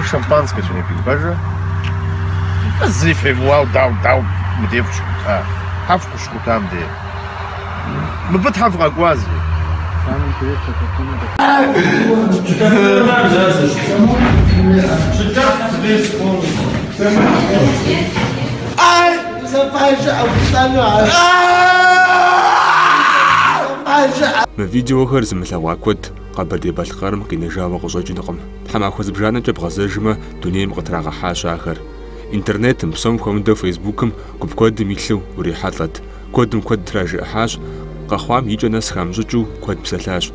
шампанское не пил, боже. Зифем, вау, дау, девушку, хавкушку там где. Мы бы хавка гвази. ما فيديوهر زملها كود قبل بالقرم كنجاوة غزوجنقم حما خوز بجانا جب غزاجمة دنيم قطراغ حاش آخر إنترنت مصوم كومندو فيسبوكم كوب كود ميلو وريحاتلت كودم كود تراجع حاش قخوام يجا ناس خامجوجو كود بسلاش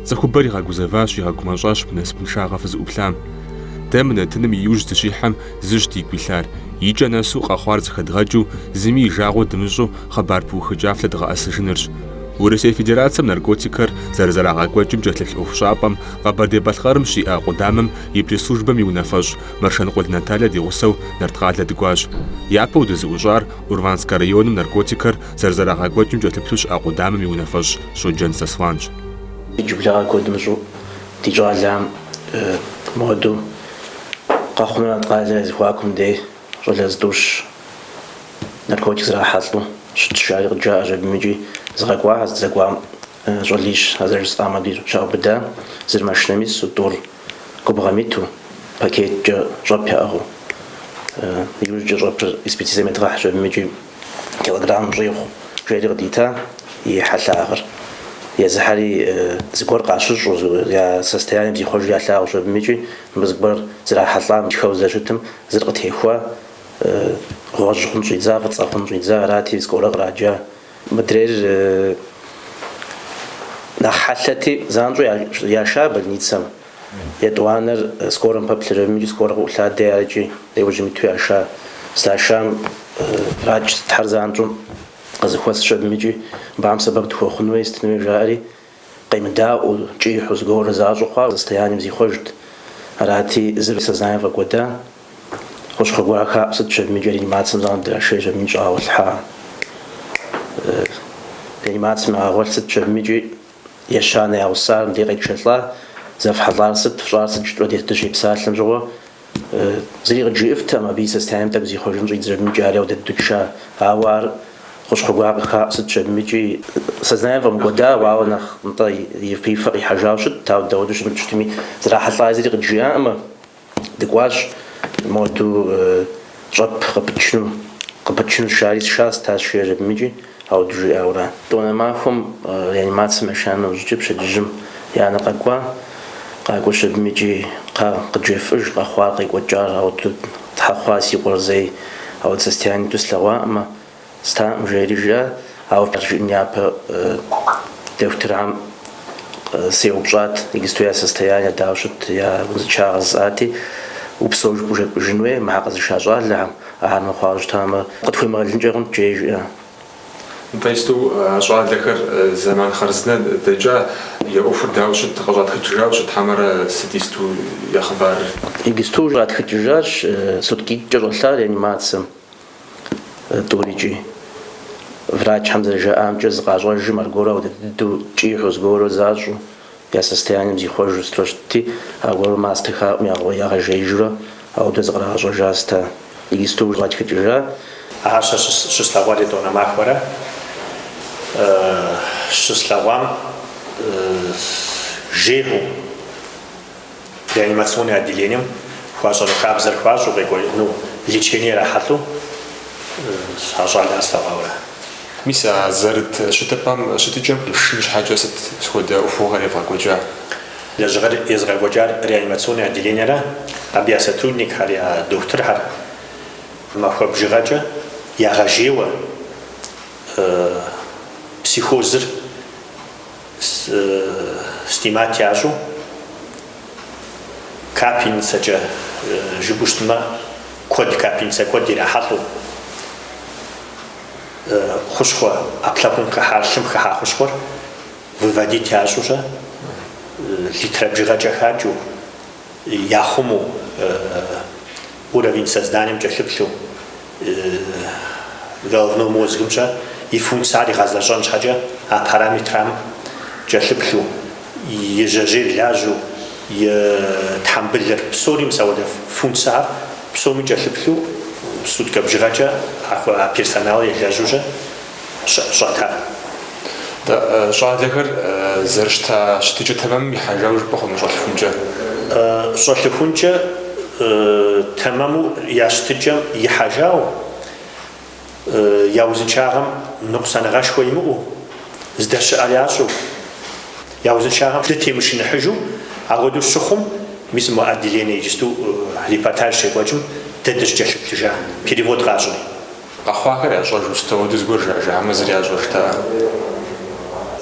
زخو بري غاكوزافاش يغاكوماجاش بناس بنشاغة فز أبلام دائما تنم يوج تشيحم زجتي كويلار يجا ناسو قخوار زخدغاجو زمي جاغو دمجو خبار بوخ جافلة دغا أسجنرش ورسي فيدراتسم ناركوتيكر زرزراغا كوجم جاتلك أوفشابم غابردي بالخارم شيئا قدامم يبري سوجبم يونافج مرشان قول ناتاليا دي غسو نرتقالة دقواج يابو دزوجار أورفانسكا ريونم ناركوتيكر زرزراغا كوجم جاتلك قدامم يونافج شوجن ساسوانج جبلا كودمجو تيجالام مودو قاخونا تقالة زواكم دي رلازدوش ناركوتيكس راحاتلو شتشاري رجاء جابميجي زغاقوا زغاقوا جوليش هذا الصامة دي شعب بدا زر ماشناميس ودور كوبراميتو باكيت جاب ياهو يوجد جاب اسبيتيزي متراح جابميجي كيلوغرام ريخو جايدر ديتا يحلا آخر يا زحري زكور قاشش يا سستياني بزي خوش يا لا وشو بميجي بزكبر زرا حطام خوزا شتم زرقت هيخوا غوج خنجي زاغت صخنجي زاراتي سكولا غراجا مدرير نحلتي زانجو يا شاب نيتسم يدوانر سكورن بابلر ميجي سكور ولا دياجي يوجي متو يا شا ساشام راج تحرزانجو قزخواس شاب ميجي بعم سبب تخو خنوي استنوي جاري قيم داو جي حزغور زاجو خا استياني مزي خجت راتي زر سزاين فقودا خوش خبرا خا ست شاب ميجي ماتسم زان دراشي شاب ميجي والحا كلمات مع أول ست شاب ميجي يشاني أو صار مدير شتلا زف حضار ست فشار ست شتو ديت تجيب سالم جوا زي رجع إفتا ما بيس استعمل تبزي خرجن جيد زر ميجي عليه ودت دكشة عوار خوش خبرا خا ست شاب ميجي سزناين فمقدا وعو نخ نطي يفي فري حجاوشت تاو دودش متشتمي زرا حطلا زي رجع أما دقواش موتو جاب قبتشنو شاريس شاس تاس شيء جاب ميجي أو دجي أورا دونا معهم يعني ما تسمع شان وجيب شدجم يعني قاقوا شد ميجي قجيفج قخواقي وجار أو تحخواسي قرزي أو تستياني تسلوا أما ستا مجريجا أو ترجع نيابة دكتورام سيوبجات يجستويا سستياني داوشت يا بنزشارز آتي وبسوج بجنوي مع قز شاجال لهم أهم خارج تام قد في مالنجرن جيج نتايستو شعار ذكر زمان خرزنا دجا يوفر داوشت قجات خجراو شت حمر ستيستو يا خبر يجستو جات خجراش صدقي جرالار يعني ما تسم توريجي врач حمزة جاء أم جز قاجوا جمر جورا ودو جيحوز جورا زاجو يا سستياني زي خوج استرشتي أقول ما استخاء ميا يا غجيجرا أو دزغرا غجوا جاستا يجستو جات خجرا عشان شسلاوالي دونا ماكورة شسلاوام جيهو реанимационное отделение хважало кабзер хважу бегой ну лечение рахату хажали оставало ميسا زرت شتبام شتجم مش حاجة ست سخودة وفوقها يفاقوجا يزغوجار реанимационное отделение را أبيا сотрудник هاريا доктор هار ما هو بجراجة يا غجيوة психозер стиматиажу капинца же жибуштма код капинца код дирахату хушхо аплапун кахаршим каха хушхор выводить ажужа литрабжигаджа хаджу яхуму уровень созданием джахлипшу головного мозгумша и функции разложен хаджа а параметрам джахлипшу и ежежи ляжу يتحمل بسوري مساوده فونسا بسومي جالبلو سود كبجراجا اكو بيرسونال يلاجوجا شاتا شادكر زرشتا شتيجو تمام يحاجاوج بخون شالفونجا شالفونجا تمامو ياشتجم يحاجاو ياوزن شاغم نقصان غاش ويمو زدش علياشو ياوزن شاغم لتي مش نحجو اغدو الشخم مثل ما ادلين يجستو ليباتاج شيكواجم تدش جالب تجا بيريفود غاجو اخواكر يا جوج مستوى دزغور جا مزري يا جوج تا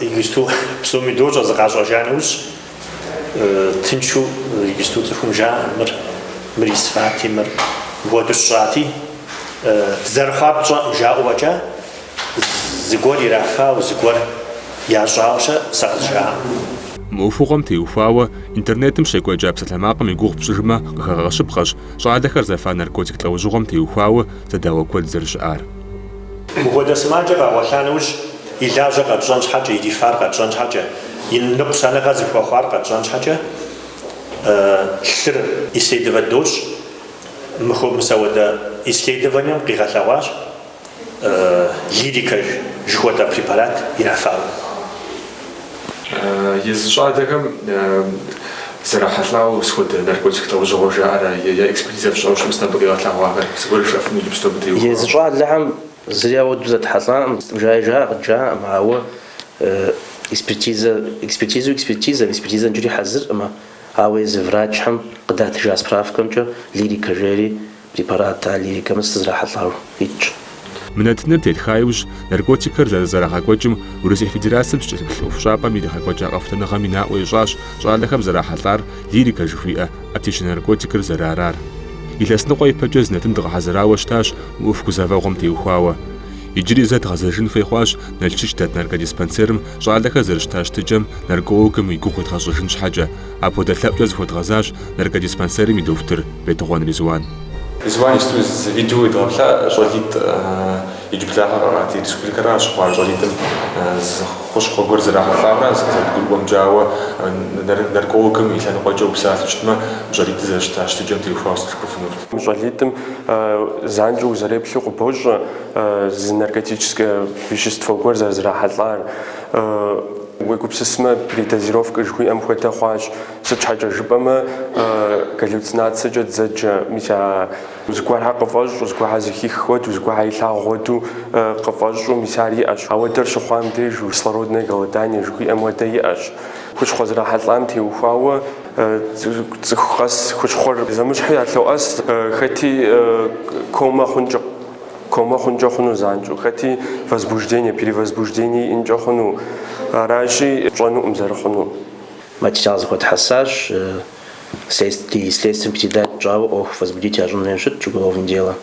يجستو بسومي دوجا زغاجو جانوس تنشو يجستو تخم جا مر يسفاتي مر ودشاتي زرخات جاء وجا زغور يرافا وزغور ياجاوشا سغجا موفوقم تيوفاوة انترنت مشيكو جاب سلاماقم يقوغ بشجمة غشبخش شعادكر زفا ناركوتيك توجوغم تيوفاوة زداو كود زرشار مهودة سماجة وشانوش إلاجة قد جانش حاجة يدفار قد جانش حاجة ينقصانا غازي فوخوار قد جانش حاجة شر يسيدفادوش مخو مساودة يسيدفانيم قيغاتلاواش ليريكا جهودا بريبارات يرافاو يزشادكم زراحتلاو سخود ناركوتيك توجوغ جاء يا اكسبريزيف شوش مستنبقيات لاغوار سيقول شافني لبستو بتيوفاوة يزشاد لهم زريا ودوزة حصان جاء معه إكسبرتيزا نجري حزر أما هاوي زفراج هم قدرت جاس برافكم جو ليريكا جيري بريبارات تاع ليريكا مستزرع حطلعو هيك من التنت الخايوش ناركوتيكر زرع كوجم وروسيا فيدراسيم في شابا ميدا كوجا قفتنا غمينا ويجاش شغالكم زرع حطار ليريكا جوفيئة أبتيش ناركوتيكر زرارار إلا سنقوي بجوز نتندغ حزراوشتاش وفكو زافاغم تيوخواوة يجري زاد غزرجن في خواش نالتشتات ناركا ديسبانسيرم شغالكا زرشتاش تجم ناركوكم يقوخو يتغزرجنش حاجة أبو دلاب جاز فوت غزاش ناركا ديسبانسيرم يدوفتر بيتغوان رزوان رزوان يستوز فيديو يدغبلا جوليت يجيب لها تي ريسبليكرا شخوار جوليتم خوش خوغور زراحة ثابرا تقول بوم جاوة ناركوكم إلا نقوجو بساعة جتما جوليت زرشتاش تجم تيوفاوس تشكوفنور جوليتم زانجو زريبلو قبوج наркотическое вещество горза зрахатлар ويكوبسسما بريدازيروفك جوي ام خوتا خواش سچاجا جبما галлюцинация جد زج ميسا زكوار قفاج زكوار زكي خود زكوار يلا غودو قفاج ميساري اش اودر شخوام دي جو سلرودنا غوداني جوي ام وداي اش خوش خزرا حطلام تي وفاو خاص خوش خور زمش حياتلو اس خاتي кома хунжохну занжу хати возбуждение перевозбуждение инжохну ражи жону умзархну материал заход хассаж следствием предать жаву ох возбудить ожидание шит уголовное дело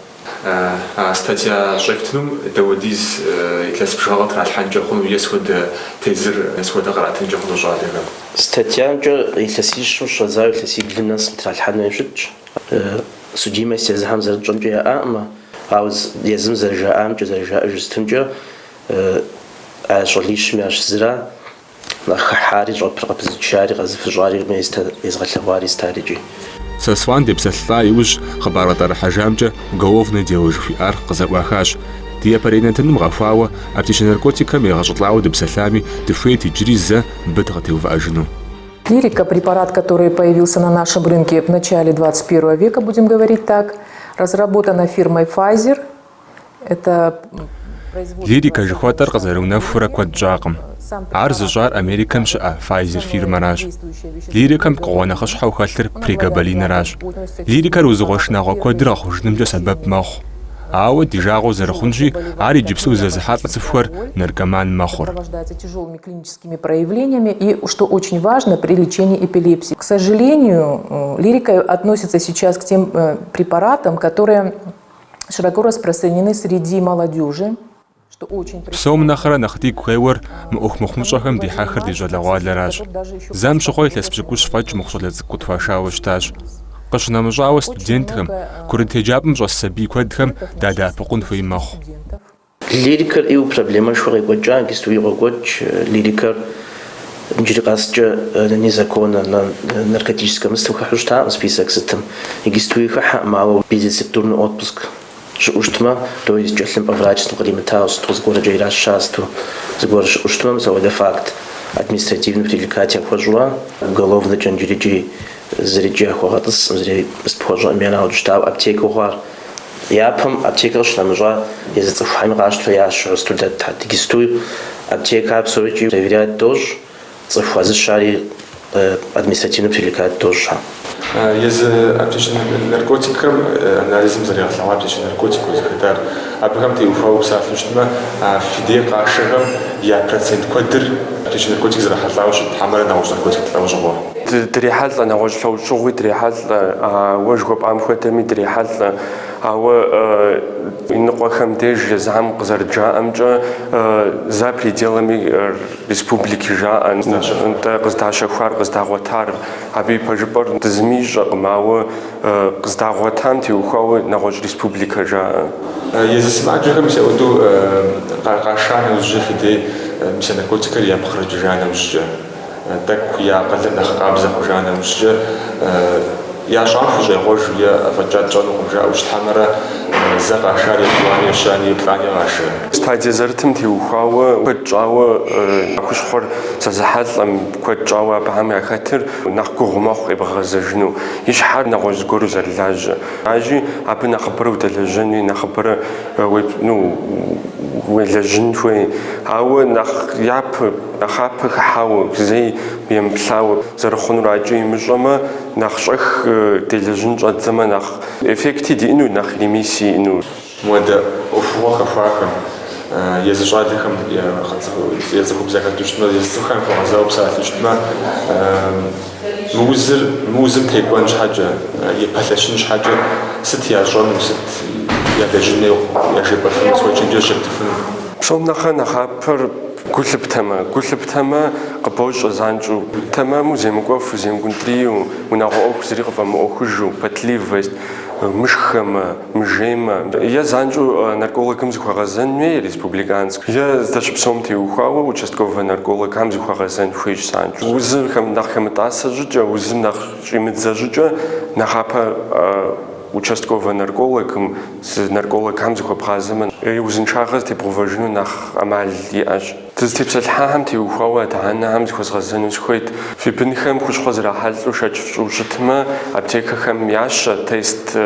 статья шефтнум доводиз итлас бжалат ралханжохну есход тезер есход агратынжохну жадыгам статья итласишм шаза итласиглинас ралханжохну шит судимость захам зарджонжя ама عاوز يزم زرجاء أمج زرجاء جستنجا عشرليش ماش زرا نخحاري جوب رقبز شاري غز في جاري ما يزغل لواري استاريجي ساسوان دي بسلا يوج خبارة دار حجامجة وقوفنا ديوج في أر قزواخاش دي برينتن مغفاوة أبتيش ناركوتيكا ميغاجطلاو دي بسلامي دفيت يجريزا بدغتي وفاجنو. Лирика – препарат, который появился на нашем рынке в начале 21 века, будем говорить так, разработана фирмой Pfizer. Это ليريكا جخواتر قزرونا فورا كود جاقم عرض جار أمريكان شاء فايزر فيرما راج ليريكا مقوانا خشحو خالتر بريقابالين راج ليريكا روزغوشنا غوكودر أخوشنم سبب ماخو عاود ديجاغو زرخونجي عاري جبسو زازحات لصفور نركمان ماخور сопровождается тяжелыми клиническими проявлениями и, что очень важно, при лечении эпилепсии. К сожалению, лирика относится сейчас к тем препаратам, которые широко распространены среди молодежи. بسوم نخرة نختي كويور مؤخ مخمشهم دي حاخر دي جلغوال لراج زام شغوي لسبجكوش فاج مخصول لزكوت فاشاوشتاج قشنا مجاوة ستودنتهم كورنت هجابم جو السبي كودهم دادا بقون في مخ ليريكر ايو проблема شو غيقوجا كستوي غوج ليريكر Инжирикасча незаконно на наркотическом истухахуштам список сетем. Регистрируха мало безрецептурный отпуск. Уштма, то есть если поврачество калиментаус, то сгора джейра шасту, сгора уштма, за факт административный привлекатель хожуа, уголовный джанджириджи зриджи хогатас, зри беспохожа мена уштав аптеку хар. Япам аптекар шнамжа, языцев хаймраш твояш, студент региструю, аптека абсолютно проверяет тоже, цифазы шари административный привлекатель тоже. Из аптечных наркотиков анализом заряжал аптечный наркотик из-за абхам ты уфау сафлюштма фидея кашерам я процент квадр аптечный наркотик заряжал что хамара на уже наркотик того دريحات أنا وجه شغوي دريحات وجه بام خوتمي دريحات أو إنقوا خم ديج زعم قزر جاء أمجا за пределами республики жа أنت قزدا شخوار قزدا غوتار أبي بجبر تزميج قماو قزدا غوتام تيوخاو نغوج республика жа. يزسمع جهم سأودو قاشان وجه فدي مثل نركوتيك اللي يبخرج جانا وجه так я قلنا خقابزة وجانا وجه يا شعف جا غوج يا فجات جانو وجا وش تحمرة زقا شاري قواني شاني بلاني غاشة. استعدي زرتم تيوخاو كجاو كوش خور سزحات لم كجاو بعمل خاطر نحكو غماخ يبغزجنو يشحر نغوز غورو زرلاج اجي ابنا خبرو دلجني نخبر نو ولجن شوي او نخ ياب نخاب خاو زي بيمبلاو زرخون راجي مجما نخشخ دلجن جد زمان نخ افكتي دي انو نخ ليميسي انو مودا افوا خفاكم يزجادكم يا يزكم زكاه تشتما يزخان فغزاو بساتشتما موزم تيكون حاجه يبلشن حاجه ست يا جون ست يا دجني يا جبر في سويتشن جشتفن شوم نخابر كلبتما قبوش زانجو تمام زي مقف زي مقنتريو وناغو زريق فما اوخجو باتليف ويست مشخما مجيما يا زانجو наркологам захвагазанне республиканск я зачпсомти ухава участковый наркологам захвагазан хуич санчу узым хам нахам тасажжа узым нах имидзажжа нахапа участковый наркологам с наркологам захвагазан и узыншагаз ти провожну нах амал яж тстипсал хам ти ухава таанам захвагазан усхойт фибинхам хушхазра халу шачфшутма аптекахам яша тест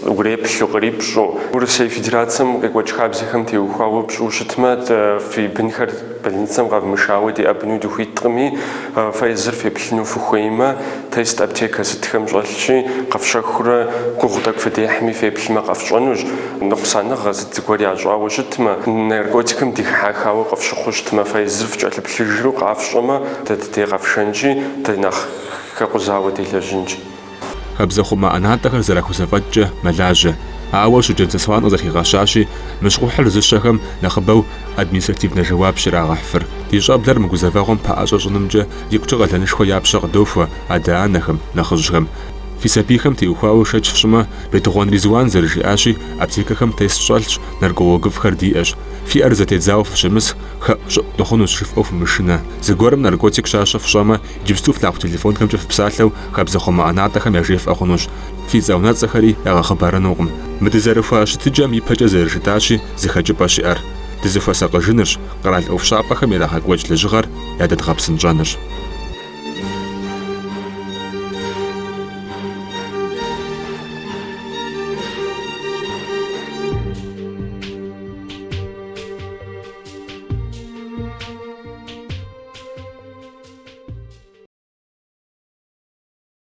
угрепшу грипшу Российской Федерациям как вачхабзихам ти ухава пшушитма фибинхар больницам гавмышауи ди абну духитрми файзер фиплну фухуима тест аптека ситхам жолчи qafshakhure гугдаг фидехми фиплма qafshонуж нуқсана газитгори ажауушитма наркотикам дихахау qafshkhushtма файзер фчалплижру qafshoma тати qafshanji танах какузауи дилажинji Абзахума анатахар зарахусафатча малажа ауа шуджэнцэсван азахигашаши мышхухьыр зышэхэм нэхъыбэу административнэ жэуап щырагъэхьфыр ди щӏэблэр мы гузэвэгъуэм пэӏэщӏэщӏынымкӏэ игукӏэ къалэнышхуэ япщэ къыдохуэ адэ-анэхэм нэхъыжьхэм фи сабийхэм теухуауэ шэч фщӏымэ Бетыгъуэн Ризуан зэрыжиӏащи аптекэхэм тест щӏэлъщ наркологыфхэр диӏэщ фиӏэр зэтедзауэ фыщымыс щӏыӏу дыхъунущ жыфӏэу фымышынэ зыгуэрым наркотик щащэ фщӏэмэ иджыпсту флъагъу телефонхэмкӏэ фыпсалъэу хабзэхъумэ ӏэнатӏэхэм яжефӏэ хъунущ фи цӏэунэцӏэхэри ягъэхъыбарынукъым мы дызэрыхуа щытыджэм ипэкӏэ зэрыжытащи зыхэкӏыпӏэ щыӏэр дызыхуэсакъыжынырщ къэрал ӏуэхущӏапӏэхэм ирагъэкӏуэкӏ лэжьыгъэр ядэдгъэпсынщӏэнырщ